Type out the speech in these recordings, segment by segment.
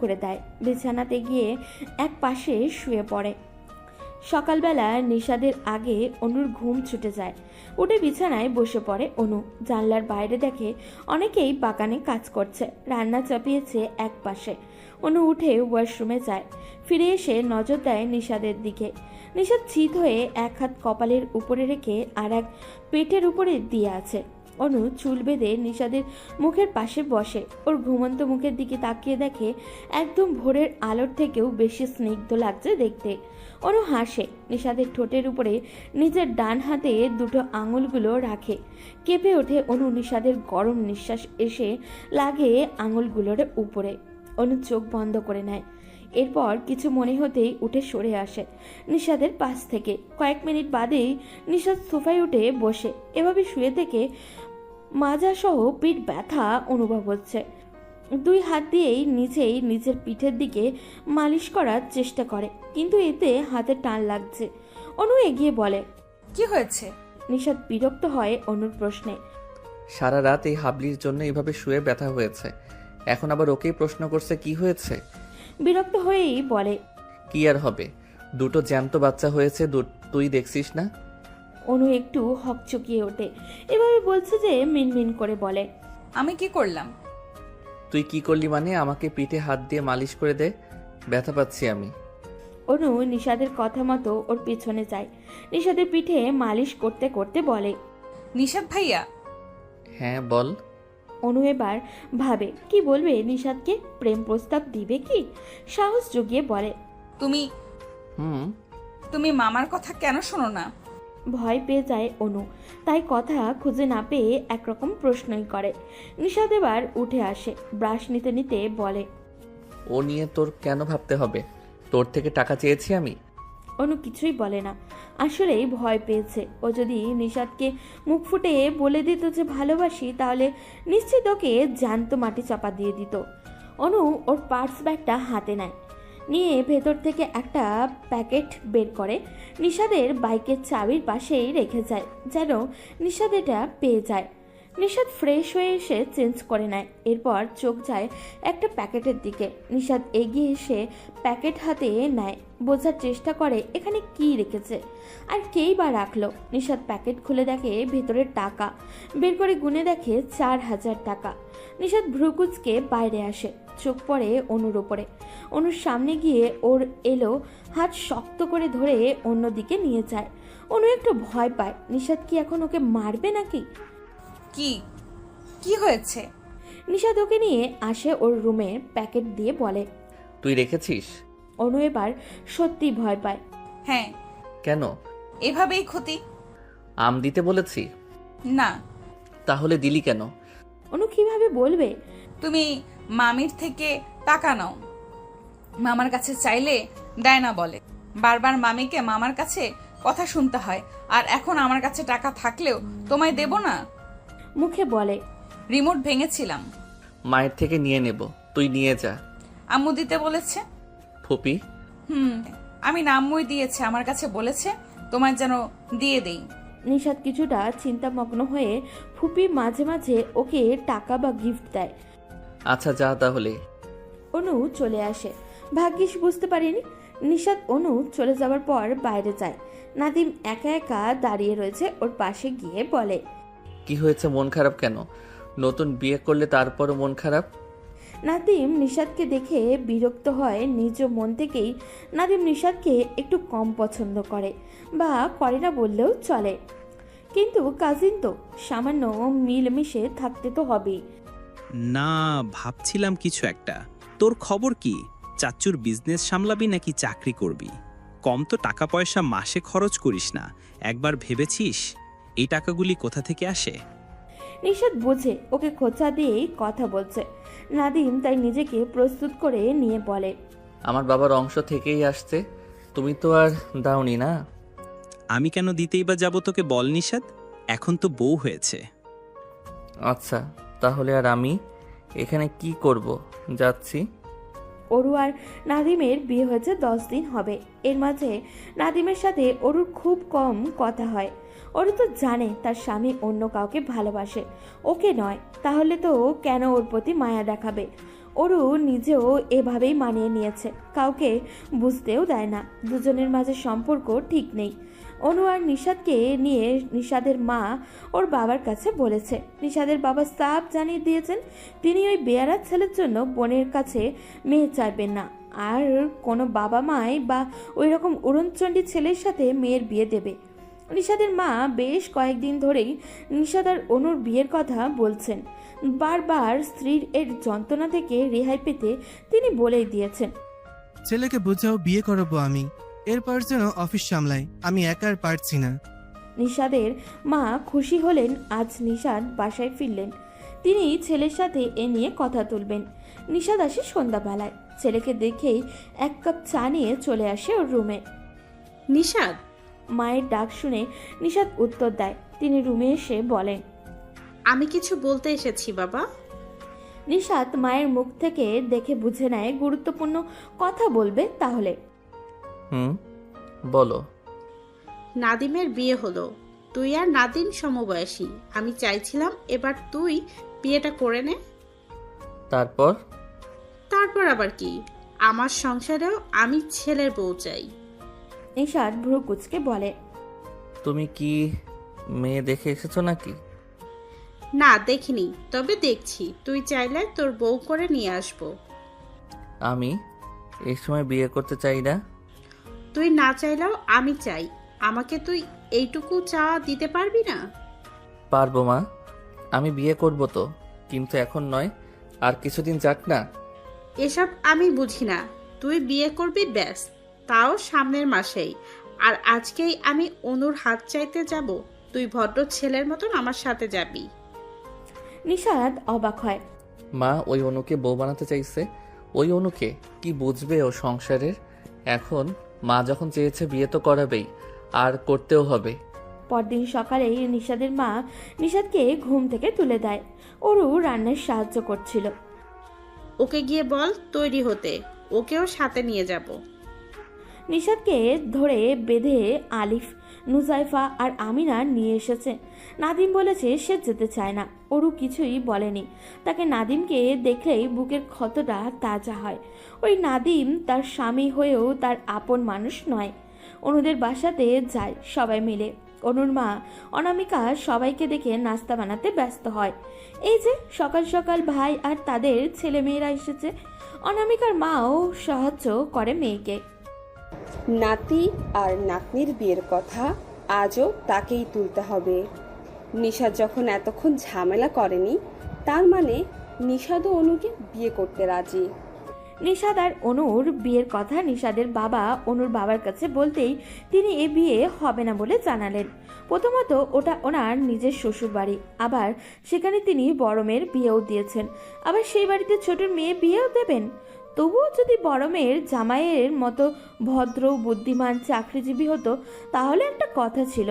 করে দেয়, বিছানাতে গিয়ে এক পাশে শুয়ে পড়ে। সকালবেলা নিশাদের আগে অনুর ঘুম ছুটে যায়। উঠে বিছানায় বসে পড়ে অনু। জানলার বাইরে দেখে অনেকেই বাগানে কাজ করছে, রান্না চাপিয়েছে এক পাশে। অনু উঠে ওয়াশরুমে যায়, ফিরে এসে নজর দেয় নিশাদের দিকে। নিশাদ চিত হয়ে এক হাত কপালের উপরে রেখে আর এক পেটের উপরে দিয়ে আছে। অনু চুল বেঁধে নিশাদের মুখের পাশে বসে। ওর ঘুমন্ত মুখের দিকে তাকিয়ে দেখে একদম ভোরের আলোর থেকেও বেশি স্নিগ্ধ লাগছে দেখতে। অনু হাসে, নিশাদের ঠোঁটের উপরে নিজের ডান হাতে দুটো আঙুলগুলো রাখে। কেঁপে ওঠে অনু। নিশাদের গরম নিঃশ্বাস এসে লাগে আঙুলগুলোর উপরে। অনু চোখ বন্ধ করে নেয়। এরপর কিছু মনে হতেই উঠে সরে আসে নিশাদের পাশ থেকে। কয়েক মিনিট বাদেই নিশাদ সোফায় উঠে বসে। এভাবে শুয়ে থেকে মাজাসহ পিঠ ব্যথা অনুভব হচ্ছে। দুই হাত দিয়েই নিজেই নিজের পিঠের দিকে মালিশ করার চেষ্টা করে, কিন্তু এতে হাতে টান লাগছে। অনু এগিয়ে বলে, কি হয়েছে? নিশাদ বিরক্ত হয় অনুর প্রশ্নে। সারা রাত এই হাবলির জন্য এভাবে শুয়ে ব্যথা হয়েছে, এখন আবার ওকেই প্রশ্ন করছে কি হয়েছে। বিরক্ত হয়েই বলে, কি আর হবে, দুটো জ্যান্ত বাচ্চা হয়েছে, তুই দেখছিস না? অনু একটু হকচকিয়ে ওঠে। এভাবে বলছে যে মিনমিন করে বলে, আমি কি করলাম? তুই কি করলি মানে? আমাকে পিঠে হাত দিয়ে মালিশ করে দে, ব্যথা পাচ্ছি আমি। অনু নিশাদের কথা মতো ওর পিছনে যায়। নিশাদের পিঠে মালিশ করতে করতে বলে, নিশাদ ভাইয়া। হ্যাঁ বল। অনু এবার ভাবে কি বলবে নিশাদকে। প্রেম প্রস্তাব দিবে কি? সাহস জুগিয়ে বলে, তুমি হুম। তুমি মামার কথা কেন শোনো না? ভয় পেয়ে যায় অনু, তাই কথা খুঁজে না পেয়ে একরকম প্রশ্নই করে। নিশাদ এবার উঠে আসে, ব্রাশ নিতে নিতে বলে, ও নিয়ে তোর কেন ভাবতে হবে? তোর থেকে টাকা চেয়েছি আমি? অনু কিছুই বলে না। আসলেই ভয় পেয়েছে। ও যদি নিশাদকে মুখ ফুটে বলে দিত যে ভালোবাসি, তাহলে নিশ্চিত ওকে জ্যান্ত মাটি চাপা দিয়ে দিত। অনু ওর পার্স ব্যাগটা হাতে নেয়, নিয়ে ভেতর থেকে একটা প্যাকেট বের করে নিশাদের বাইকের চাবির পাশেই রেখে যায়, যেন নিশাদ এটা পেয়ে যায়। নিশাদ ফ্রেশ হয়ে এসে চেঞ্জ করে নেয়। এরপর চোখ যায় একটা প্যাকেটের দিকে। নিশাদ এগিয়ে এসে প্যাকেট হাতে নেয়, বোঝার চেষ্টা করে এখানে কি রেখেছে আর কেই বা রাখলো। নিশাদ প্যাকেট খুলে দেখে ভেতরের টাকা বের করে গুনে দেখে 4,000 টাকা। নিশাদ ভ্রুকুচকে বাইরে আসে, চোখ পড়ে অনুর ওপরে। অনুর সামনে গিয়ে ওর এলো হাত শক্ত করে ধরে অন্যদিকে নিয়ে যায়। অনু একটু ভয় পায়, নিশাদ কি এখন ওকে মারবে নাকি? কি কি হয়েছে? নিশাদ ওকে নিয়ে আসে ওর রুমে, প্যাকেট দিয়ে বলে, তুই রেখেছিস? অনু এবার সত্যি ভয় পায়। হ্যাঁ। কেন? এভাবেই ক্ষতি। আম দিতে বলেছি? না। তাহলে দিলি কেন? অনু কিভাবে বলবে? তুমি মামির থেকে টাকা নাও, মামার কাছে চাইলে দেয় না বলে। বারবার মামিকে মামার কাছে কথা শুনতে হয়, আর এখন আমার কাছে টাকা থাকলেও তোমায় দেব না। মুখে বলে, রিমোট ভেঙেছিলাম, মায়ের থেকে নিয়ে নেব, তুই নিয়ে যা। আম্মু দিতে বলেছে। ফুপি? আমি না, আম্মুই দিয়েছে, আমার কাছে বলেছে তোমার যেন দিয়ে দেই। নিশাদ কিছুটা চিন্তামগ্ন হয়ে ফুপি মাঝে মাঝে ওকে টাকা বা গিফট দেয়। আচ্ছা যা তাহলে। অনু চলে আসে। ভাগ্যিস বুঝতে পারিনি। নিশাদ অনু চলে যাওয়ার পর বাইরে যায়। নাদিম একা একা দাঁড়িয়ে রয়েছে ওর পাশে, গিয়ে বলে, কি হয়েছে, মন খারাপ কেন? নতুন বিয়ে করলে তারপরও মন খারাপ? নাদিম নিশাদকে দেখে বিরক্ত হয় নিজ মন থেকেই। নাদিম নিশাদকে একটু কম পছন্দ করে, বা করে না বললেও চলে, কিন্তু কাজিন তো, সামান্য মিলমিশে থাকতে তো হবেই। না, ভাবছিলাম কিছু একটা। তোর খবর কি? চাচ্চুর বিজনেস সামলাবি নাকি চাকরি করবি? কম তো টাকা পয়সা মাসে খরচ করিস না, একবার ভেবেছিস এই টাকাগুলি কোথা থেকে আসে? নিশাদ বোঝে ওকে খোঁচা দিয়েই কথা বলছে। নাদিম তাই নিজেকে প্রস্তুত করে নিয়ে বলে, আমার বাবার অংশ থেকেই আসছে, তুমি তো আর দাওনি না। আমি কেন দিতেই বা যাব তোকে বল নিশাদ, এখন তো বউ হয়েছে। আচ্ছা তাহলে আর আমি এখানে কি করব? যাচ্ছি। অরু আর নাদিমের বিয়ে হয়েছে 10 দিন হবে। এর মাঝে নাদিমের সাথে অরুর খুব কম কথা হয়। অরু তো জানে তার স্বামী অন্য কাউকে ভালোবাসে, ওকে নয়। তাহলে তো কেন ওর প্রতি মায়া দেখাবে? ওরু নিজেও এভাবেই মানিয়ে নিয়েছে, কাউকে বুঝতেও দেয় না। দুজনের মাঝে সম্পর্ক ঠিক নেই। অনু আর নিশাদকে নিয়ে নিশাদের মা ওর বাবার কাছে বলেছে। নিশাদের বাবা সাফ জানিয়ে দিয়েছেন তিনি ওই বেয়ারার ছেলের জন্য বোনের কাছে মেয়ে চাইবেন না, আর কোনো বাবা মাই বা ওই রকম উড়নচণ্ডী ছেলের সাথে মেয়ের বিয়ে দেবে। নিশাদের মা বেশ কয়েকদিন ধরেই নিশাদ আর অনুর বিয়ের কথা বলছেন। বারবার স্ত্রীর এর যন্ত্রণা থেকে রেহাই পেতে তিনি বলেই দিয়েছেন, ছেলেকে বুঝাও, বিয়ে করাবো আমি, এরপর যেন অফিস সামলাই, আমি একা আর পারছি না। নিশাদের মা খুশি হলেন আজ নিশাদ বাসায় ফিরলেন। তিনি ছেলের সাথে এ নিয়ে কথা তুলবেন। নিশাদ আসে সন্ধ্যাবেলায়। ছেলেকে দেখেই এক কাপ চা নিয়ে চলে আসে ওর রুমে। নিশাদ, মায়ের ডাক শুনে নিশাদ উত্তর দেয়। তিনি রুমে এসে বলেন, আমি কিছু বলতে এসেছি বাবা। নিশাদ মায়ের মুখ থেকে দেখে বুঝে নেয় গুরুত্বপূর্ণ কথা বলবে তাহলে। বলো। নাদিমের বিয়ে হলো, তুই আর নাদিম সমবয়সী। আমি চাইছিলাম এবার তুই বিয়েটা করে নে। তারপর আবার কি, আমার সংসারেও আমি ছেলের বউ চাই। নিশাদ ভ্রু কুচকে বলে, তুমি কি মেয়ে দেখে এসেছো নাকি? না দেখিনি, তবে দেখছি, তুই চাইলে তোর বউ করে নিয়ে আসবো। আমি এই সময় বিয়ে করতে চাই না। তুই না চাইলেও আমি চাই। আমাকে তুই এইটুকু চাওয়া দিতে পারবি না? পারবো মা, আমি বিয়ে করব তো, কিন্তু এখন নয়, আর কিছুদিন যাক না। এসব আমি বুঝি না। তুই বিয়ে করবি ব্যাস, তাও সামনের মাসেই। আর আজকেই আমি অনুর হাত চাইতে যাব? তুই ভদ্র ছেলের মতন আমার সাথে যাবি। নিশাদ অবাক হয়। মা ওই অনুকে বউ বানাতে চাইছে। ওই অনুকে কি বুঝবে ও সংসারের? এখন মা যখন চেয়েছে বিয়ে তো করাবেই, আর করতেও হবে। পরদিন সকালেই নিশাদের মা নিশাদকে ঘুম থেকে তুলে দেয়। ওরু রান্নার সাহায্য করছিল। ওকে গিয়ে বল তৈরি হতে, ওকেও সাথে নিয়ে যাব। নিশাদকে ধরে বেঁধে আলিফ, নুজাইফা আর আমিনা নিয়ে এসেছে। নাদিম বলেছে সে যেতে চায় না। ওরু কিছুই বলেনি। তাকে নাদিমকে দেখলেই বুকের ক্ষতটা তাজা হয়। ওই নাদিম তার স্বামী হয়েও তার আপন মানুষ নয়। অনুদের বাসাতে যায় সবাই মিলে। অনুর মা অনামিকা সবাইকে দেখে নাস্তা বানাতে ব্যস্ত হয়। এই যে সকাল সকাল ভাই আর তাদের ছেলে মেয়েরা এসেছে। অনামিকার মাও সাহায্য করে মেয়েকে। নাতি আর নাতনির বিয়ের কথা আজও তাকেই তুলতে হবে। নিশাদ যখন এতক্ষণ ঝামেলা করেনি, তার মানে নিশাদও অনুকে বিয়ে করতে রাজি। নিশাদ আর অনুর বিয়ের কথা নিশাদের বাবা অনুর বাবার কাছে বলতেই তিনি এ বিয়ে হবে না বলে জানালেন। প্রথমত ওটা ওনার নিজের শ্বশুর বাড়ি, আবার সেখানে তিনি বড় মেয়ের বিয়েও দিয়েছেন, আবার সেই বাড়িতে ছোট মেয়ে বিয়েও দেবেন। তবুও যদি বড় মেয়ের জামাইয়ের মতো ভদ্র বুদ্ধিমান চাকরিজীবী হতো তাহলে একটা কথা ছিল।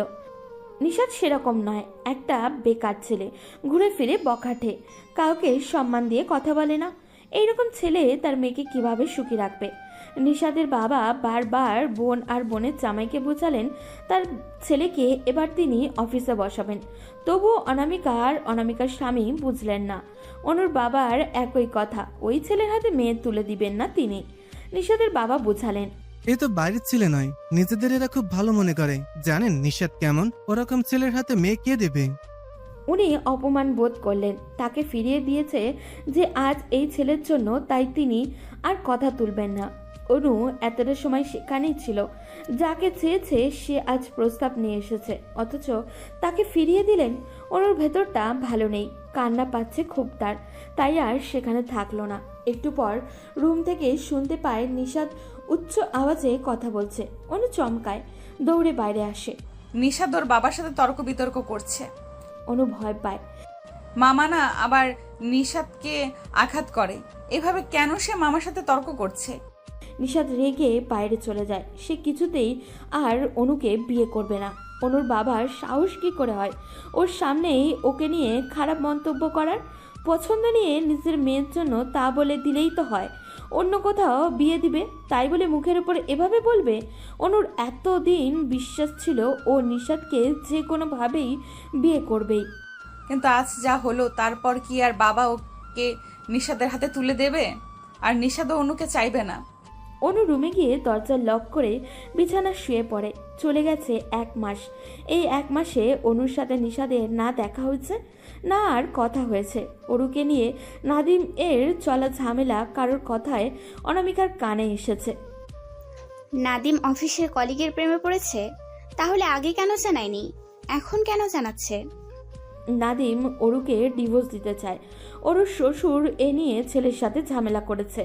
নিশাদ সেরকম নয়, একটা বেকার ছেলে, ঘুরে ফিরে বখাটে, কাউকে সম্মান দিয়ে কথা বলে না। এইরকম ছেলে তার মেয়েকে কিভাবে সুখী রাখবে? নিশাদের বাবা বারবার বোন আর বোনের জামাইকে বোঝালেন তার ছেলেকে এবার তিনি অফিসে বসাবেন। তবুও অনামিকার স্বামী বুঝলেন না। অনুর বাবার একই কথা, ওই ছেলের হাতে মেয়ে তুলে দিবেন না তিনি। নিশাদের বাবা বোঝালেন, এ তো বাইরের ছেলে নয়, নিজেদের এরা খুব ভালো মনে করে। জানেন নিশাদ কেমন? ওরকম ছেলের হাতে মেয়ে কে দেবে? উনি অপমান বোধ করলেন। তাকে ফিরিয়ে দিয়েছে যে আজ এই ছেলের জন্য, তাই তিনি আর কথা তুলবেন না। অনু এতটা সময় সেখানেই ছিল। যাকে চেয়েছে সে আজ প্রস্তাব নিয়ে এসেছে, অথচ তাকে ফিরিয়ে দিলেন। অনুর ভেতরটা ভালো নেই, কান্না পাচ্ছে খুব তার, তাই আর সেখানে থাকলো না। একটু পর রুম থেকে শুনতে পায় নিশাদ উচ্চ আওয়াজে কথা বলছে। অনু চমকায়, দৌড়ে বাইরে আসে। নিশাদ ওর বাবার সাথে তর্ক বিতর্ক করছে। অনু ভয় পায়। মামা না আবার নিশাদকে আঘাত করে, এভাবে কেন সে মামার সাথে তর্ক করছে? নিশাদ রেগে বাইরে চলে যায়। সে কিছুতেই আর অনুকে বিয়ে করবে না। অনুর বাবার সাহস কি করে হয় ওর সামনেই ওকে নিয়ে খারাপ মন্তব্য করার? পছন্দ নিয়ে নিজের মেয়ের জন্য তা বলে দিলেই তো হয়। অন্য কোথাও বিয়ে দিবে তাই বলে মুখের উপর এভাবে বলবে? অনুর এতদিন বিশ্বাস ছিল ও নিশাদকে যে কোনোভাবেই বিয়ে করবেই। কিন্তু আজ যা হলো, তারপর কি আর বাবা ওকে নিশাদের হাতে তুলে দেবে, আর নিশাদও অনুকে চাইবে না। অনু রুমে গিয়ে দরজা লক করে বিছানা শুয়ে পড়ে। চলে গেছে 1 মাস। এই 1 মাসে অনুর সাথে নিশাদের না দেখা হয়েছে, না আর কথা হয়েছে। অরুকে নিয়ে নাদিম এর চলা ঝামেলা কারোর কথায় অনামিকার কানে এসেছে। নাদিম অফিসের কলিগের প্রেমে পড়েছে? তাহলে আগে কেন জানায়নি, এখন কেন জানাচ্ছে? নাদিম অরুকে ডিভোর্স দিতে চায়। অরুর শ্বশুর এ নিয়ে ছেলের সাথে ঝামেলা করেছে।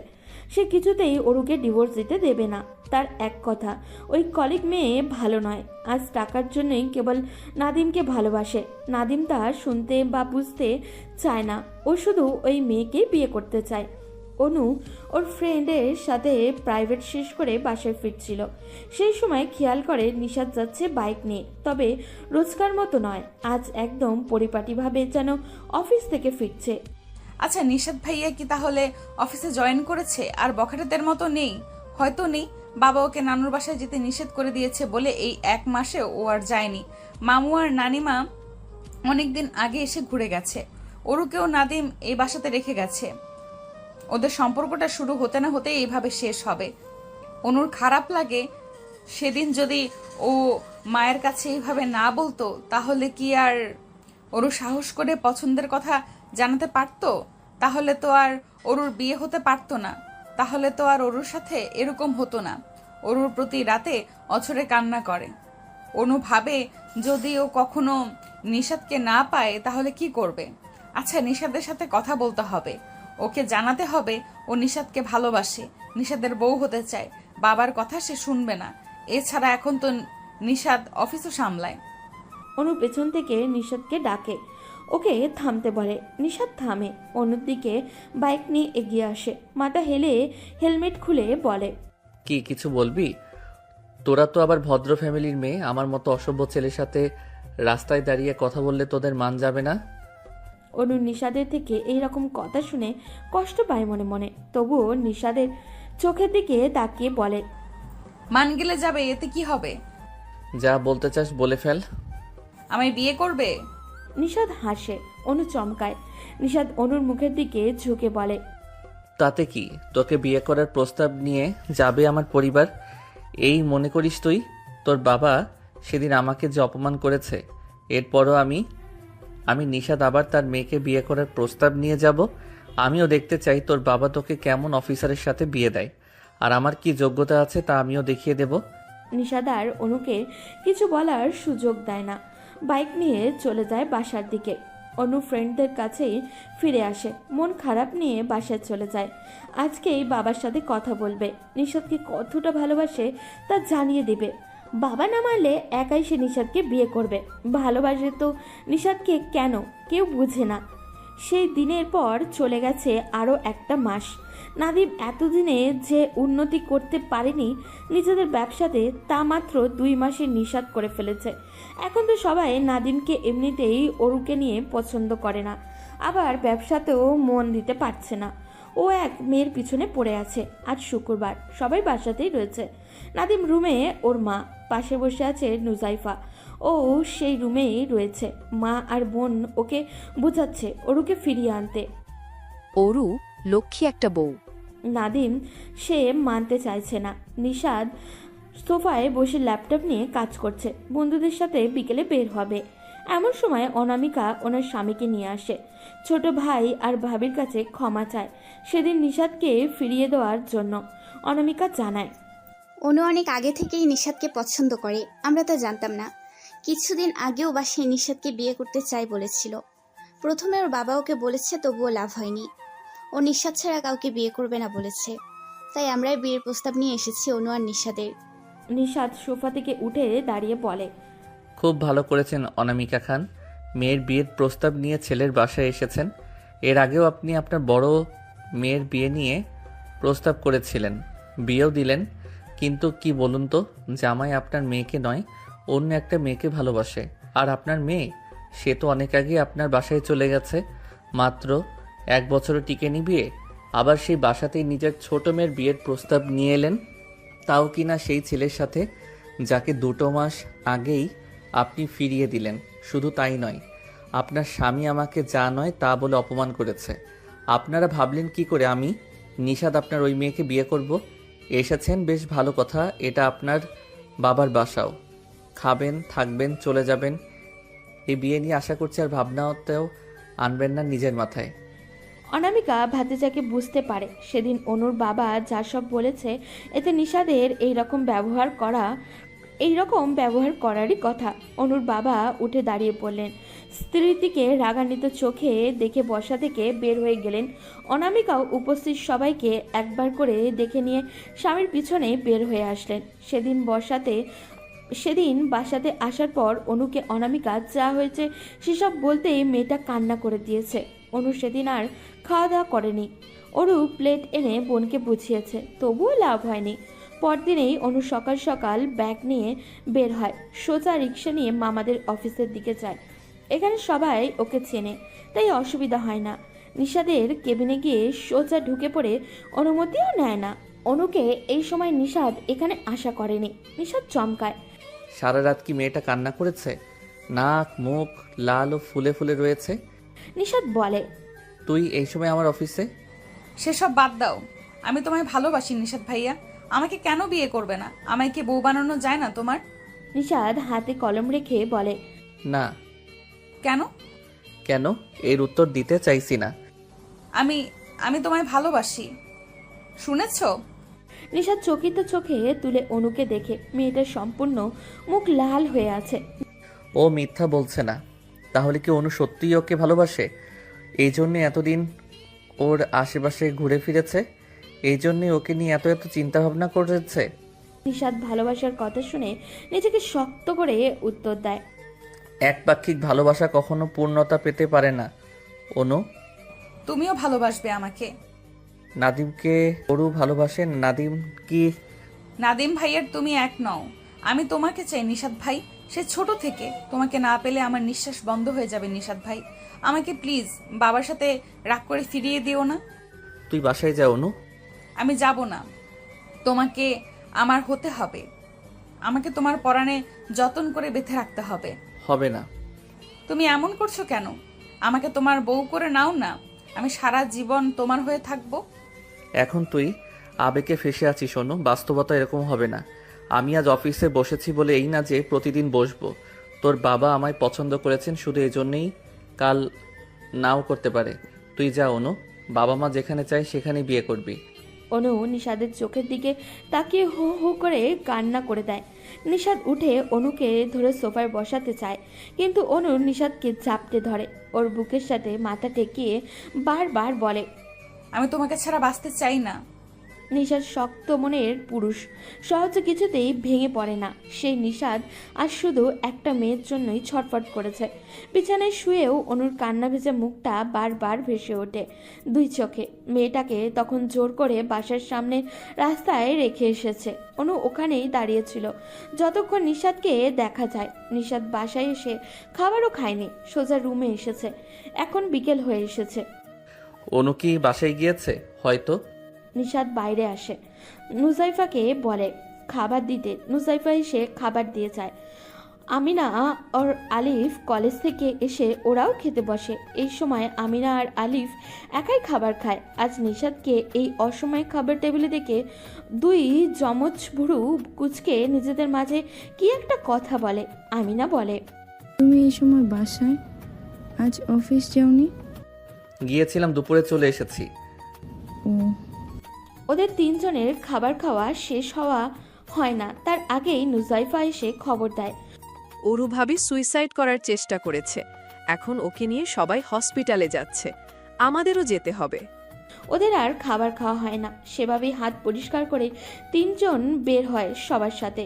সে কিছুতেই অরুকে ডিভোর্স দিতে দেবে না। তার এক কথা, ওই কলিগ মেয়ে ভালো নয়। আজ টাকার জন্যই কেবল নাদিমকে ভালোবাসে। নাদিম তা শুনতে বা বুঝতে চায় না। ও শুধু ওই মেয়েকে বিয়ে করতে চায়। অনু ওর ফ্রেন্ডের সাথে প্রাইভেট শেষ করে বাসায় ফিরছিল। সেই সময় খেয়াল করে নিশাদ যাচ্ছে বাইক নিয়ে, তবে রোজকার মতো নয়। আজ একদম পরিপাটিভাবে যেন অফিস থেকে ফিরছে। আচ্ছা, নিশাদ ভাইয়া কি তাহলে অফিসে জয়েন করেছে আর বখাটেদের মতো নেই? হয়তো নেই। বাবা ওকে নানুর বাসায় যেতে নিষেধ করে দিয়েছে বলে এই 1 মাসে ও আর যায়নি। মামু আর নানিমা অনেকদিন আগে এসে ঘুরে গেছে। ওরুকেও নাদিম এই বাসাতে রেখে গেছে। ওদের সম্পর্কটা শুরু হতে না হতে এইভাবে শেষ হবে। অনুর খারাপ লাগে সেদিন যদি ও মায়ের কাছে এইভাবে না বলতো, তাহলে কি আর ওরু সাহস করে পছন্দের কথা জানাতে পারতো? তাহলে তো আর অরুর বিয়ে হতে পারতো না। তাহলে তো আর অরুর সাথে এরকম হতো না। অরুর প্রতি রাতে অঝরে কান্না করে। অনু ভাবে যদি ও কখনো নিশাদকে না পায় তাহলে কি করবে। আচ্ছা, নিশাদের সাথে কথা বলতে হবে। ওকে জানাতে হবে ও নিশাদকে ভালোবাসে, নিশাদের বউ হতে চায়। বাবার কথা সে শুনবে না। এছাড়া এখন তো নিশাদ অফিসও সামলায়। অনু পেছন থেকে নিশাদকে ডাকে, ওকে থামতে বলে। নিশাদ থামে। অনুর দিকে বাইক নিয়ে এগিয়ে আসে। মাথা হেলে হেলমেট খুলে বলে, কি কিছু বলবি? তোরা তো আবার ভদ্র ফ্যামিলির মেয়ে, আমার মতো অসভ্য ছেলের সাথে রাস্তায় দাঁড়িয়ে কথা বললে তোদের মান যাবে না? অনু নিশাদের থেকে এইরকম কথা শুনে কষ্ট পায় মনে মনে। তবুও নিশাদের চোখের দিকে তাকিয়ে বলে, মান গেলে যাবে, এতে কি হবে? যা বলতে চাস বলে ফেল। আমায় বিয়ে করবে? নিশাদ হাসে। অনু চমকায়। নিশাদ অনুর মুখের দিকে ঝুঁকে বলে, তাতে কি, তোকে বিয়ে করার প্রস্তাব নিয়ে যাবে আমার পরিবার এই মনে করিস তুই? তোর বাবা সেদিন আমাকে যে অপমান করেছে, এরপরও আমি নিশাদ আবার তার মেয়েকে বিয়ে করার প্রস্তাব নিয়ে যাব? আমিও দেখতে চাই তোর বাবা তোকে কেমন অফিসারের সাথে বিয়ে দেয়, আর আমার কি যোগ্যতা আছে তা আমিও দেখিয়ে দেব। নিশাদ আর অনুকে কিছু বলার সুযোগ দেয় না। বাইক নিয়ে চলে যায় বাসার দিকে। অনু ফ্রেন্ডদের কাছেই ফিরে আসে। মন খারাপ নিয়ে বাসায় চলে যায়। আজকেই বাবার সাথে কথা বলবে। নিশাদকে কতটা ভালোবাসে তা জানিয়ে দেবে। বাবা না মানলে একাই সে নিশাদকে বিয়ে করবে। ভালোবাসে তো নিশাদকে কেন কেউ বুঝে না। সেই দিনের পর চলে গেছে আরও 1 মাস। নাদিম এতদিনে যে উন্নতি করতে পারেনি নিজেদের ব্যবসাতে, তা মাত্র 2 মাসে নিষাদ করে ফেলেছে। এখন তো সবাই নাদিমকে এমনিতেই অরুকে নিয়ে পছন্দ করে না, আবার ব্যবসাতেও মন দিতে পারছে না। ও এক মেয়ের পিছনে পড়ে আছে। আজ শুক্রবার, সবাই বাসাতেই রয়েছে। নাদিম রুমে, ওর মা পাশে বসে আছে নুজাইফা। ও সেই রুমেই রয়েছে। মা আর বোন ওকে বোঝাচ্ছে অরুকে ফিরিয়ে আনতে। অরু লক্ষ্মী একটা বউ। নাদিম সে মানতে চাইছে না। নিশাদ সোফায় বসে ল্যাপটপ নিয়ে কাজ করছে। বন্ধুদের সাথে বিকেলে বের হবে। এমন সময় অনামিকা ওনার স্বামীকে নিয়ে আসে। ছোট ভাই আর ভাবির কাছে ক্ষমা চায় সেদিন নিশাদকে ফিরিয়ে দেওয়ার জন্য। অনামিকা জানায়, অনু অনেক আগে থেকেই নিশাদকে পছন্দ করে, আমরা তা জানতাম না। কিছুদিন আগেও বাসায় নিশাদকে বিয়ে করতে চাই বলেছিল। প্রথমে ওর বাবা ওকে বলেছে, তবুও লাভ হয়নি। ও নিশাদ ছাড়া কাউকে বিয়ে করবে না বলেছে। তাই আমরাই বিয়ের প্রস্তাব নিয়ে এসেছি অনু আর নিশাদের। নিশাদ সোফা থেকে উঠে দাঁড়িয়ে বলে, খুব ভালো করেছেন অনামিকা খান, মেয়ের বিয়ের প্রস্তাব নিয়ে ছেলের বাসায় এসেছেন। এর আগেও আপনি আপনার বড় মেয়ের বিয়ে নিয়ে প্রস্তাব করেছিলেন, বিয়েও দিলেন। কিন্তু কি বলুন তো, জামাই আপনার মেয়েকে নয় অন্য একটা মেয়েকে ভালোবাসে। আর আপনার মেয়ে, সে তো অনেক আগে আপনার বাসায় চলে গেছে। মাত্র 1 বছরও টিকেনি বিয়ে, আবার সেই বাসাতেই নিজের ছোট মেয়ের বিয়ের প্রস্তাব নিয়ে এলেন, তাও কিনা সেই ছেলের সাথে যাকে 2 মাস আগেই আপনি ফিরিয়ে দিলেন। শুধু তাই নয়, আপনার স্বামী আমাকে যা নয় তা বলে অপমান করেছে। আপনারা ভাবলেন কি করে আমি নিশাদ আপনার ওই মেয়েকে বিয়ে করব? এসেছেন বেশ ভালো কথা, এটা আপনার বাবার বাসাও, খাবেন থাকবেন চলে যাবেন। এই বিয়ে নিয়ে আশা করছি আর ভাবনাতেও আনবেন না নিজের মাথায়। অনামিকা ভাতিজাকে বুঝতে পারে সেদিন অনুর বাবা যা সব বলেছে এতে নিশাদের এই রকম ব্যবহার করারই কথা। অনুর বাবা উঠে দাঁড়িয়ে পড়লেন, স্ত্রীর দিকে রাগান্বিত চোখে দেখে বসা থেকে বের হয়ে গেলেন। অনামিকাও উপস্থিত সবাইকে একবার করে দেখে নিয়ে স্বামীর পিছনে বের হয়ে আসলেন। সেদিন বাসাতে আসার পর অনুকে অনামিকা যা হয়েছে সেসব বলতেই মেয়েটা কান্না করে দিয়েছে। অনু সেদিন আর খাওয়া দাওয়া করেনি। অনু প্লেট এনে বোনকে বুঝিয়েছে, তবুও লাভ হয়নি। পরদিনেই অনু সকাল সকাল ব্যাগ নিয়ে বের হয়, সোজা রিক্সা নিয়ে মামাদের অফিসের দিকে যায়। এখানে সবাই ওকে চেনে, তাই অসুবিধা হয় না। নিশাদের কেবিনে গিয়ে সোজা ঢুকে পড়ে অনুমতিও নেয় না। অনুকে এই সময় নিশাদ এখানে আশা করেনি। নিশাদ চমকায়। সারা রাত কি মেয়েটা কান্না করেছে? নাক মুখ লাল ও ফুলে ফুলে রয়েছে। নিশাদ বলে, তুই এই সময় আমার অফিসে? সেসব বাদ দাও, আমি তোমায় ভালোবাসি নিশাদ ভাইয়া। আমাকে কেন বিয়ে করবে না? আমায় কি বউ বানানো যায় না তোমার? নিশাদ হাতে কলম রেখে বলে, না। কেন? কেন এর উত্তর দিতে চাইছি না। আমি তোমায় ভালোবাসি, শুনেছো? নিশাদ চকিত চোখে তুলে অনুকে দেখে মেয়েটার সম্পূর্ণ মুখ লাল হয়ে আছে। ও মিথ্যা বলছে না। তাহলে কি অনু সত্যিই ওকে ভালোবাসে? এই জন্যে এতদিন ওর আশেপাশে ঘুরে ফিরেছে, এই জন্যে ওকে নিয়ে এত এত চিন্তা ভাবনা করেছে। নিশাদ ভালোবাসার কথা শুনে নিজেকে শক্ত করে উত্তর দেয়, একপাক্ষিক ভালোবাসা কখনো পূর্ণতা পেতে পারে না অনু। তুমিও ভালোবাসবে আমাকে। নাদিমকে ওরু ভালোবাসেন। নাদিম কি? নাদিম ভাইয়ের তুমি এক নও। আমি তোমাকে চাই নিশাদ ভাই, সে ছোট থেকে। তোমাকে না পেলে আমার নিঃশ্বাস বন্ধ হয়ে যাবে নিশাদ ভাই। আমাকে প্লিজ বাবার সাথে রাগ করে ফিরিয়ে দিও না। তুই বাসায় যা অনু। আমি যাব না, তোমাকে আমার হতে হবে। আমাকে তোমার পরাণে যতন করে বেঁধে রাখতে হবে। হবে না। তুমি এমন করছো কেন? আমাকে তোমার বউ করে নাও না, আমি সারা জীবন তোমার হয়ে থাকবো। এখন তুই আবেগে ফেসে আছিস অনু, বাস্তবতা এরকম হবে না। আমি আজ অফিসে বসেছি বলে এই না যে প্রতিদিন বসবো। তোর বাবা আমায় পছন্দ করেছেন, শুধু এই জন্যেই কাল নাও করতে পারে। তুই যা অনু, বাবা মা যেখানে চায় সেখানেই বিয়ে করবি। অনু নিশাদের চোখের দিকে তাকিয়ে হু হু করে কান্না করে দেয়। নিশাদ উঠে অনুকে ধরে সোফায় বসাতে চায়, কিন্তু অনু নিশাদকে চাপটে ধরে, ওর বুকের সাথে মাথা টেকিয়ে বারবার বলে, আমি তোমাকে ছাড়া বাঁচতে চাই না। নিশাদ শক্ত মনের পুরুষ, সহজে কিছুতেই ভেঙে পড়ে না। সেই নিশাদ আজ শুধু একটা মেয়ের জন্যই ছটফট করেছে। বিছানায় শুয়েও অনুর কান্না ভেজা মুখটা বারবার ভেসে ওঠে দুই চোখে। মেয়েটাকে তখন জোর করে বাসার সামনে রাস্তায় রেখে এসেছে। অনু ওখানেই দাঁড়িয়েছিল যতক্ষণ নিশাদকে দেখা যায়। নিশাদ বাসায় এসে খাবারও খায়নি, সোজা রুমে এসেছে। এখন বিকেল হয়ে এসেছে। অনু কি বাসায় গিয়েছে? হয়তো। নিশাদ বাইরে আসে, নুজাইফাকে বলে খাবার দিতে। নুজাইফা এসে খাবার দিয়ে যায়। আমিনা আর আলিফ কলেজ থেকে এসে ওরাও খেতে বসে। এই সময় আমিনা আর আলিফ একাই খাবার খায়। আজ নিশাদকে এই অসময়ে খাবার টেবিলে দেখে দুই জমজ ভুরু কুচকে নিজেদের মাঝে কি একটা কথা বলে। আমিনা বলে, তুমি এই সময় বাসায়? আজ অফিস যাওনি? গিয়েছিলাম, দুপুরে চলে এসেছি। ও। ওদের তিনজনের খাবার খাওয়া শেষ হওয়া হয় না তার আগেই নুজাইফা এসে খবর দেয়, অরু ভাবি সুইসাইড করার চেষ্টা করেছে। এখন ওকে নিয়ে সবাই হসপিটালে যাচ্ছে, আমাদেরও যেতে হবে। ওদের আর খাবার খাওয়া হয় না। সেভাবেই হাত পরিষ্কার করে তিনজন বের হয় সবার সাথে।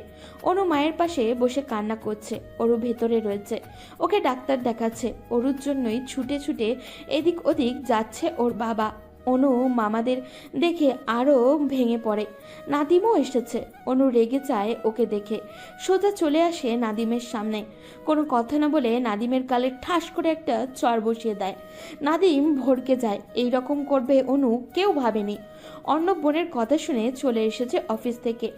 অনু মায়ের পাশে বসে কান্না করছে। অরু ভেতরে রয়েছে, ওকে ডাক্তার দেখাচ্ছে। অরুর জন্যই ছুটে ছুটে এদিক ওদিক যাচ্ছে ওর বাবা। অনু মামাদের দেখে আরও ভেঙে পড়ে। নাদিমও এসেছে। অনু রেগে যায় ওকে দেখে, সোজা চলে আসে নাদিমের সামনে। কোনো কথা না বলে নাদিমের গালে ঠাস করে একটা চর বসিয়ে দেয়। নাদিম ভড়কে যায়। এই রকম করবে অনু কেউ ভাবেনি। অর্ণব বোনের কথা শুনে চলে এসেছে অফিস থেকে।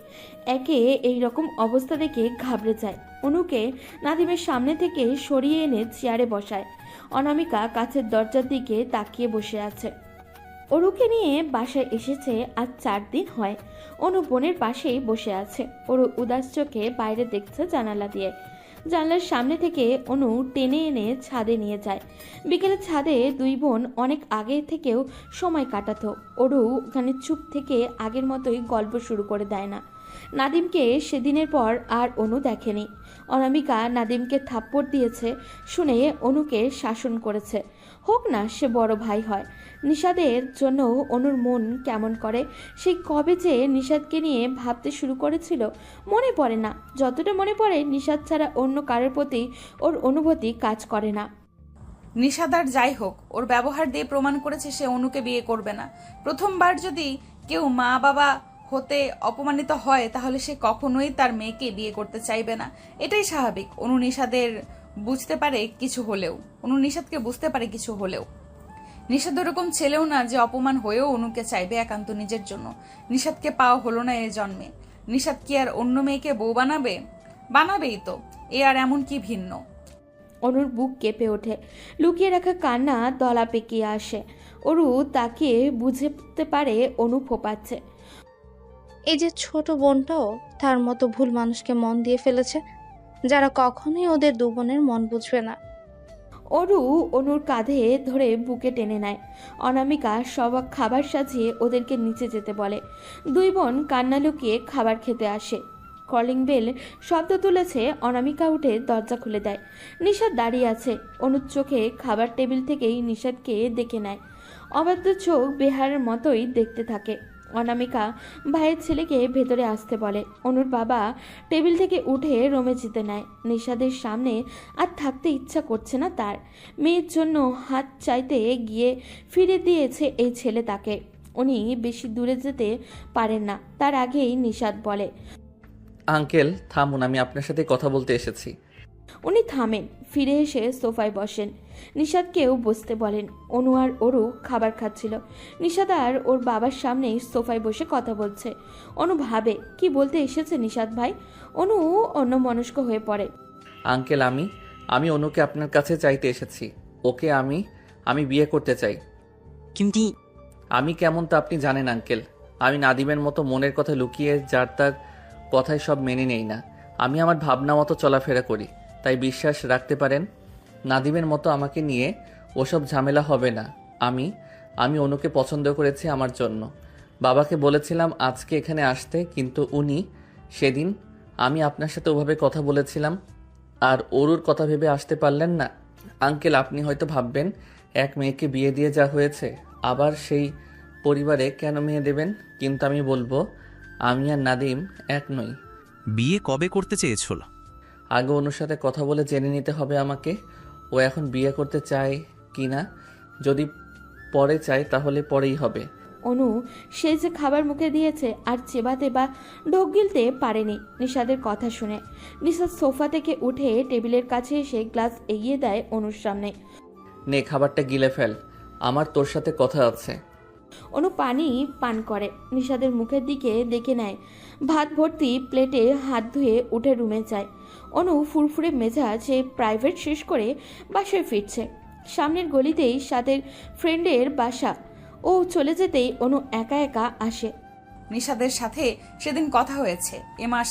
একে এই রকম অবস্থা দেখে ঘাবড়ে যায়। অনুকে নাদিমের সামনে থেকে সরিয়ে এনে চেয়ারে বসায়। অনামিকা কাছের দরজার দিকে তাকিয়ে বসে আছে। অরুকে নিয়ে বাসায় এসেছে আজ 4 দিন হয়। অনু বোনের পাশেই বসে আছে। অরু উদাস চোখে বাইরে দেখছে জানালা দিয়ে। জানলার সামনে থেকে অনু টেনে এনে ছাদে নিয়ে যায়। বিকেলে ছাদে দুই বোন অনেক আগে থেকেও সময় কাটাতো। অরু ওখানে চুপ থেকে আগের মতোই গল্প শুরু করে দেয় না। নাদিমকে সেদিনের পর আর অনু দেখেনি। অনামিকা নাদিমকে থাপ্পড় দিয়েছে শুনে অনুকে শাসন করেছে। হোক না, সে বড় ভাই হয়। নিষাদের জন্য অনুর মন কেমন করে, সেই কবে যে নিষাদকে নিয়ে ভাবতে শুরু করেছিল মনে পড়ে না। যতটা মনে পড়ে, নিষাদ ছাড়া অন্য কারোর প্রতি ওর অনুভূতি কাজ করে না। নিষাদার যাই হোক, ওর ব্যবহার দিয়ে প্রমাণ করেছে সে অনুকে বিয়ে করবে না। প্রথমবার যদি কেউ মা বাবা হতে অপমানিত হয় তাহলে সে কখনোই তার মেয়েকে বিয়ে করতে চাইবে না। এটাই স্বাভাবিক। অনু নিষাদকে বুঝতে পারে কিছু হলেও নিষাদ ওরকম ছেলেও না যে অপমান হয়েও অনুকে চাইবে একান্ত নিজের জন্য। নিষাদকে পাওয়া হলো না এ জন্মে। নিষাদ কি আর অন্য মেয়েকে বউ বানাবেই তো। এ আর এমন কি ভিন্ন। অনুর বুক কেঁপে ওঠে। লুকিয়ে রাখা কান্না দলা পেকিয়ে আসে। অরু তাকে বুঝতে পারে অনু ফোপাচ্ছে। এই যে ছোট বোনটাও তার মতো ভুল মানুষকে মন দিয়ে ফেলেছে, যারা কখনোই ওদের দু বোনের মন বুঝবে না। অরু অনুর কাঁধে ধরে বুকে টেনে নেয়। অনামিকা সব খাবার সাজিয়ে ওদেরকে নিচে যেতে বলে। দুই বোন কান্না লুকিয়ে খাবার খেতে আসে। কলিং বেল শব্দ তুলেছে। অনামিকা উঠে দরজা খুলে দেয়। নিষাদ দাঁড়িয়ে আছে। অনুর চোখে খাবার টেবিল থেকেই নিষাদকে দেখে নেয়। অবাধ্য চোখ বেহারের মতোই দেখতে থাকে। অনামিকা ভাইয়ের ছেলেকে ভেতরে আসতে বলে। অনুর বাবা টেবিল থেকে উঠে রুমে যেতে নেয়। নিষাদের সামনে আর থাকতে ইচ্ছা করছে না তার। মেয়ের জন্য হাত চাইতে গিয়ে ফিরে দিয়েছে এই ছেলে তাকে। উনি বেশি দূরে যেতে পারেন না। তার আগেই নিষাদ বলে, আঙ্কেল থামুন, আমি আপনার সাথে কথা বলতে এসেছি। উনি থামেন, ফিরে এসে সোফায় বসেন। নিষাদকেও বসতে বলেন। অনু আর অরু খাবার খাচ্ছিল। নিষাদ আর ওর বাবার সামনে সোফায় বসে কথা বলছে। অনু ভাবে কি বলতে এসেছে নিষাদ ভাই। অনু অন্যমনস্ক হয়ে পড়ে। আঙ্কেল আমি অনুকে আপনার কাছে চাইতে এসেছি। ওকে আমি বিয়ে করতে চাই। কিন্তু আমি কেমন তা আপনি জানেন আঙ্কেল। আমি নাদিমের মতো মনের কথা লুকিয়ে যার তার কথায় সব মেনে নেই না। আমি আমার ভাবনা মতো চলাফেরা করি, তাই বিশ্বাস রাখতে পারেন নাদিমের মতো আমাকে নিয়ে ওসব ঝামেলা হবে না। আমি অনুকে পছন্দ করেছি আমার জন্য। বাবাকে বলেছিলাম আজকে এখানে আসতে, কিন্তু উনি সেদিন আমি আপনার সাথে ওভাবে কথা বলেছিলাম আর অরুর কথা ভেবে আসতে পারলেন না। আঙ্কেল আপনি হয়তো ভাববেন এক মেয়েকে বিয়ে দিয়ে যা হয়েছে আবার সেই পরিবারে কেন মেয়ে দেবেন, কিন্তু আমি বলবো আমি আর নাদিম এক নই। বিয়ে কবে করতে চেয়েছিল? আগে অনুর সাথে কথা বলে জেনে নিতে হবে আমাকে ও এখন বিয়ে করতে চায় কি না। যদি পরে চায় তাহলে পরেই হবে। অনু সে যে খাবার মুখে দিয়েছে আর চেবাতে বা ঢোক গিলতে পারেনি নিষাদের কথা শুনে। নিষাদ সোফা থেকে উঠে টেবিলের কাছে এসে গ্লাস এগিয়ে দেয় অনুর সামনে। নে খাবারটা গিলে ফেল, আমার তোর সাথে কথা আছে। অনু পানি পান করে। নিষাদের মুখের দিকে দেখে নেয়। ভাত ভর্তি প্লেটে হাত ধুয়ে উঠে রুমে যায়। অনু ফুরফুরে মেজাজে প্রাইভেট শেষ করে বাসায় ফিরছে। সামনের গলিতেই সাদের ফ্রেন্ডের বাসা। ও চলে যেতেই অনু একা একা আসে। নিষাদের সাথে সেদিন কথা হয়েছে। এ মাস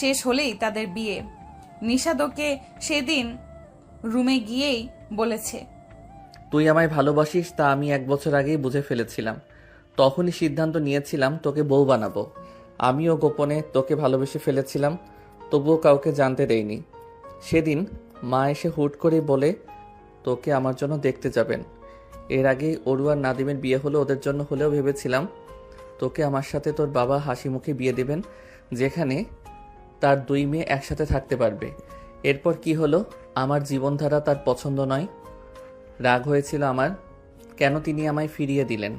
শেষ হলেই তাদের বিয়ে। নিষাদ ওকে সেদিন রুমে গিয়েই বলেছে, তুই আমায় ভালোবাসিস তা আমি 1 বছর আগেই বুঝে ফেলেছিলাম। তখনই সিদ্ধান্ত নিয়েছিলাম তোকে বউ বানাবো। আমিও গোপনে তোকে ভালোবেসে ফেলেছিলাম, তবুও কাউকে জানতে দেইনি। সেদিন মা এসে হুট করে বলে তোকে আমার জন্য দেখতে যাবেন। এর আগেই অরু আর নাদিমের বিয়ে হলো, ওদের জন্য হলেও ভেবেছিলাম তোকে আমার সাথে তোর বাবা হাসি মুখে বিয়ে দেবেন, যেখানে তার 2 মেয়ে একসাথে থাকতে পারবে। এরপর কি হলো? আমার জীবনধারা তার পছন্দ নয়। রাগ হয়েছিল আমার, কেন তিনি আমায় ফিরিয়ে দিলেন।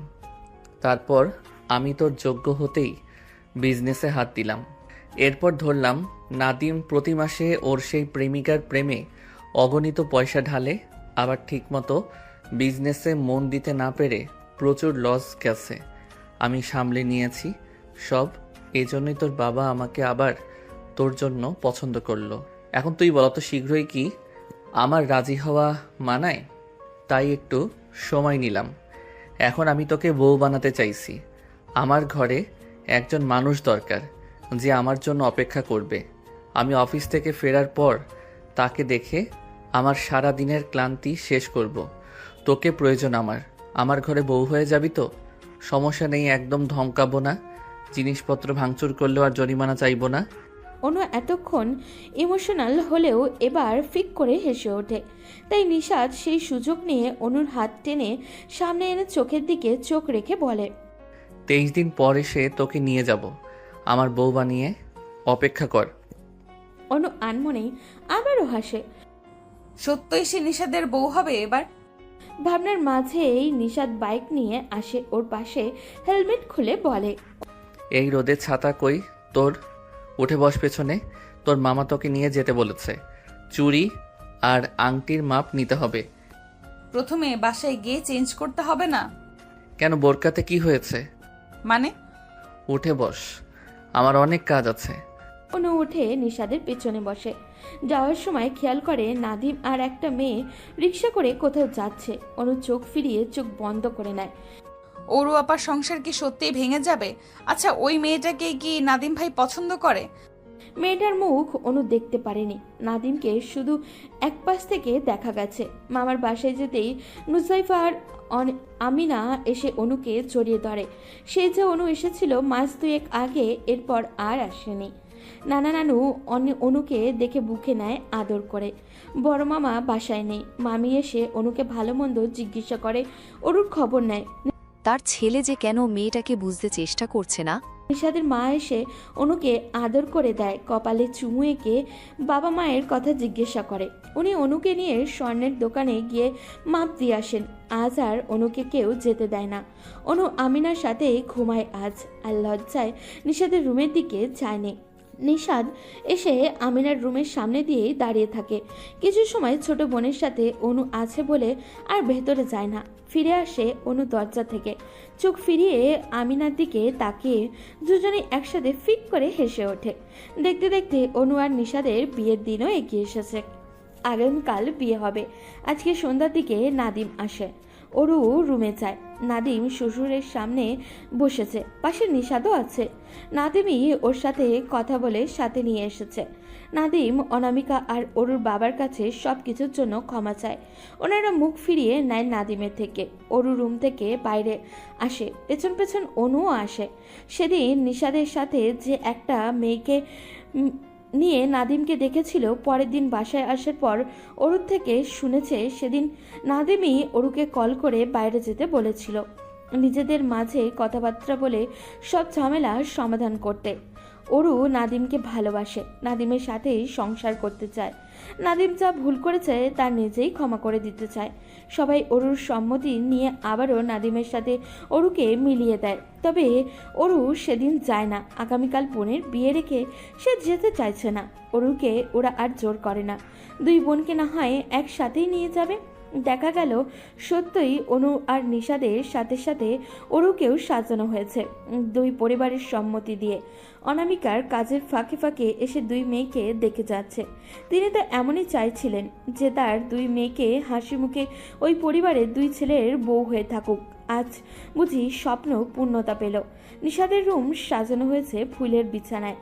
তারপর আমি তোর যোগ্য হতেই বিজনেসে হাত দিলাম। এরপর ধরলাম নাদিম প্রতি মাসে ওর সেই প্রেমিকার প্রেমে অগণিত পয়সা ঢালে, আবার ঠিকমতো বিজনেসে মন দিতে না পেরে প্রচুর লস গেছে। আমি সামলে নিয়েছি সব। এই জন্যই তোর বাবা আমাকে আবার তোর জন্য পছন্দ করলো। এখন তুই বল তো শীঘ্রই কি আমার রাজি হওয়া মানায়? তাই একটু সময় নিলাম। এখন আমি তোকে বউ বানাতে চাইছি। আমার ঘরে একজন মানুষ দরকার যে আমার জন্য অপেক্ষা করবে। আমি অফিস থেকে ফেরার পর তাকে দেখে আমার সারা দিনের ক্লান্তি শেষ করব। তোকে প্রয়োজন আমার ঘরে বউ হয়ে যাবি তো? সমস্যা নেই, একদম ধমকাবো না, জিনিসপত্র ভাঙচুর করলেও আর জরিমানা চাইবো না। অনু এতক্ষণ ইমোশনাল হলেও এবার ফিক করে হেসে ওঠে। তাই নিশাদ সেই সুযোগ নিয়ে অনুর হাত টেনে সামনে এনে চোখের দিকে চোখ রেখে বলে, 23 দিন পর এসে তোকে নিয়ে যাব আমার বউ বানিয়ে, অপেক্ষা কর। অনু আনমনেই আবারও হাসে। সত্যই সে নিশাদের বউ হবে এবার? ভাবনার মাঝেই নিশাদ বাইক নিয়ে আসে ওর পাশে, হেলমেট খুলে বলে, এই রোদে ছাতা কই তোর? উঠে বস পেছনে, তোর মামা তোকে নিয়ে যেতে বলেছে। চুড়ি আর আংটির মাপ নিতে হবে। প্রথমে বাসায় গিয়ে চেঞ্জ করতে হবে না? কেন, বোরকাতে কি হয়েছে? মানে? উঠে বস, আমার অনেক কাজ আছে। অনু উঠে নিশাদের পেছনে বসে। যাওয়ার সময় খেয়াল করে নাদিম আর একটা মেয়ে রিক্সা করে কোথাও যাচ্ছে। অনু চোখ ফিরিয়ে চোখ বন্ধ করে নেয়। ওরু আপার সংসার কি সত্যিই ভেঙে যাবে? আচ্ছা, ওই মেয়েটাকে কি নাদিম ভাই পছন্দ করে? মেয়েটার মুখ অনু দেখতে পারেনি, নাদিমকে শুধু এক পাশ থেকে দেখা গেছে। মামার বাসায় যেতেই নুসাইফা আর আমিনা এসে অনুকে জড়িয়ে ধরে। সে যে অনু এসেছিল মাস দুয়েক আগে, এরপর আর আসেনি। নানা নানু অনুকে দেখে বুকে নেয় আদর করে। বড় মামা বাসায় নেই। মামি এসে অনুকে ভালো মন্দ জিজ্ঞাসা করে, অনুর খবর নেয়। তার ছেলে যে কেন মেয়েটাকে বুঝতে চেষ্টা করছে না। নিশাদের মা এসে অনুকে আদর করে দেয়, কপালে চুমু এঁকে বাবা মায়ের কথা জিজ্ঞাসা করে। উনি অনুকে নিয়ে স্বর্ণের দোকানে গিয়ে মাপ দিয়ে আসেন। আজ আর অনুকে কেউ যেতে দেয় না। অনু আমিনার সাথে ঘুমায় আজ, আর লজ্জায় নিশাদের রুমের দিকে যায়নি। নিশাদ এসে আমিনার রুমের সামনে দিয়েই দাঁড়িয়ে থাকে। কিছু সময় ছোট বোনের সাথে অনু আছে বলে আর ভেতরে যায় না। ফিরে আসে অনু দরজা থেকে, চোখ ফিরিয়ে আমিনার দিকে তাকিয়ে দুজনে একসাথে ফিক করে হেসে ওঠে। দেখতে দেখতে অনু আর নিশাদের বিয়ের দিনও এগিয়ে এসেছে। আগামীকাল বিয়ে হবে। আজকে সন্ধ্যার দিকে নাদিম আসে। ওরু রুমে যায়। নাদিম শ্বশুরের সামনে বসেছে, পাশে নিশাদও আছে। নাদিমই ওর সাথে কথা বলে সাথে নিয়ে এসেছে। নাদিম অনামিকা আর ওরুর বাবার কাছে সব কিছুর জন্য ক্ষমা চায়। ওনারা মুখ ফিরিয়ে নেয় নাদিমের থেকে। ওরু রুম থেকে বাইরে আসে, পেছন পেছন অনুও আসে। সেদিন নিশাদের সাথে যে একটা মেয়েকে নিয়ে নাদিমকে দেখেছিল, পরের দিন বাসায় আসার পর অরুর থেকে শুনেছে সেদিন নাদিমই অরুকে কল করে বাইরে যেতে বলেছিল, নিজেদের মাঝে কথাবার্তা বলে সব ঝামেলার সমাধান করতে। অরু নাদিমকে ভালোবাসে, নাদিমের সাথেই সংসার করতে চায়। নাদিম যা ভুল করেছে তা নিজেই ক্ষমা করে দিতে চায়। সবাই অরুর সম্মতি নিয়ে আবারও নাদিমের সাথে অরুকে মিলিয়ে দেয়। তবে অরু সেদিন যায় না। আগামীকাল বোনের বিয়ে রেখে সে যেতে চাইছে না। অরুকে ওরা আর জোর করে না। দুই বোনকে না হয় একসাথেই নিয়ে যাবে। দেখা গেল সত্যই অনু আর নিশাদের সাথে সাথে অরুকেও সাজানো হয়েছে, দুই পরিবারের সম্মতি দিয়ে। অনামিকার কাজের ফাঁকে ফাঁকে এসে দুই মেয়েকে দেখে যাচ্ছে। তিনি তো এমনই চাইছিলেন যে তার দুই মেয়েকে হাসি মুখে ওই পরিবারের দুই ছেলের বউ হয়ে থাকুক। আজ বুঝি স্বপ্ন পূর্ণতা পেল। নিশাদের রুম সাজানো হয়েছে ফুলের বিছানায়।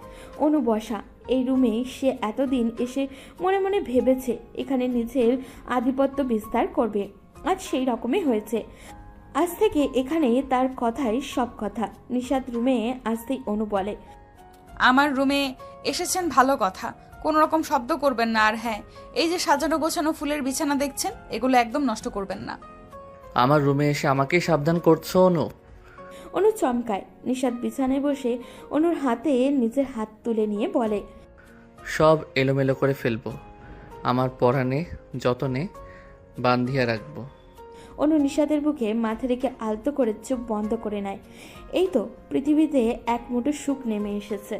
অনু বসা। এই রুমে সে এতদিন এসে মনে মনে ভেবেছে এখানে নিজের আধিপত্য বিস্তার করবে। আজ সেই রকমই হয়েছে। আজ থেকে এখানে তার কথাই সব কথা। নিশাদ রুমে আসতেই অনু বলে, আমার রুমে এসেছেন ভালো কথা, কোনো রকম শব্দ করবেন না। আর হ্যাঁ, এই যে সাজানো গোছানো ফুলের বিছানা দেখছেন, এগুলো একদম নষ্ট করবেন না। আমার রুমে এসে আমাকে সাবধান করছো অনু? অনু চমকায়। নিশাদ বিছানায় বসে অনুর হাতে নিজের হাত তুলে নিয়ে বলে, সব এলোমেলো করে ফেলবো, আমার পরাণে যতনে বান্ধিয়া রাখবো। অনু নিশাদের বুকে মাথা রেখে আলতো করে চোখ বন্ধ করে নেয়। এই তো পৃথিবীতে এক মুঠো সুখ নেমে এসেছে।